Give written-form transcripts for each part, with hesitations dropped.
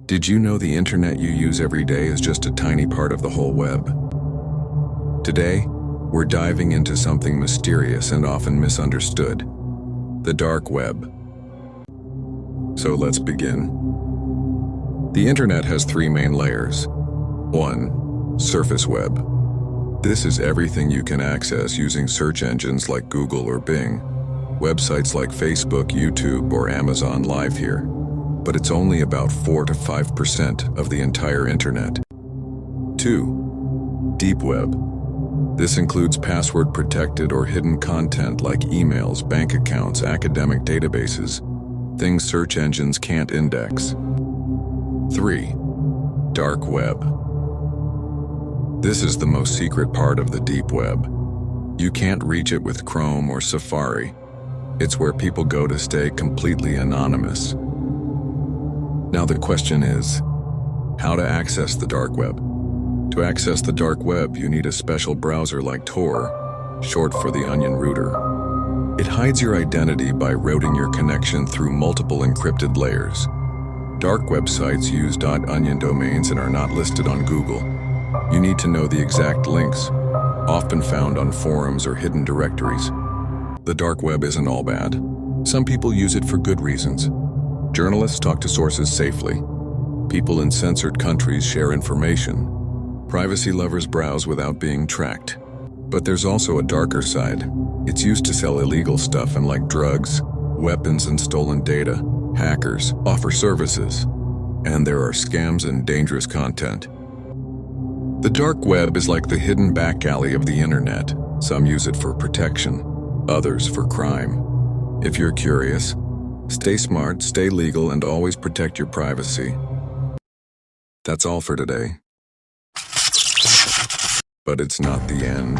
Did you know the internet you use every day is just a tiny part of the whole web? Today, we're diving into something mysterious and often misunderstood: the dark web. So let's begin. The internet has three main layers. 1. Surface web. This is everything you can access using search engines like Google or Bing, websites like Facebook, YouTube, or Amazon Live here. But it's only about 4 to 5% of the entire internet. 2. Deep web. This includes password-protected or hidden content like emails, bank accounts, academic databases, things search engines can't index. 3. Dark web. This is the most secret part of the deep web. You can't reach it with Chrome or Safari. It's where people go to stay completely anonymous. Now the question is, how to access the dark web? To access the dark web, you need a special browser like Tor, short for the Onion router. It hides your identity by routing your connection through multiple encrypted layers. Dark websites use .onion domains and are not listed on Google. You need to know the exact links, often found on forums or hidden directories. The dark web isn't all bad. Some people use it for good reasons. Journalists talk to sources safely. People in censored countries share information. Privacy lovers browse without being tracked. But there's also a darker side. It's used to sell illegal stuff and like drugs, weapons, and stolen data. Hackers offer services. And there are scams and dangerous content. The dark web is like the hidden back alley of the internet. Some use it for protection, others for crime. If you're curious, stay smart, stay legal, and always protect your privacy. That's all for today. But it's not the end.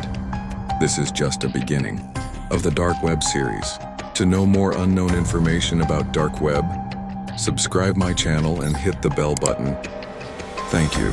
This is just a beginning of the Dark Web series. To know more unknown information about Dark Web, subscribe my channel and hit the bell button. Thank you.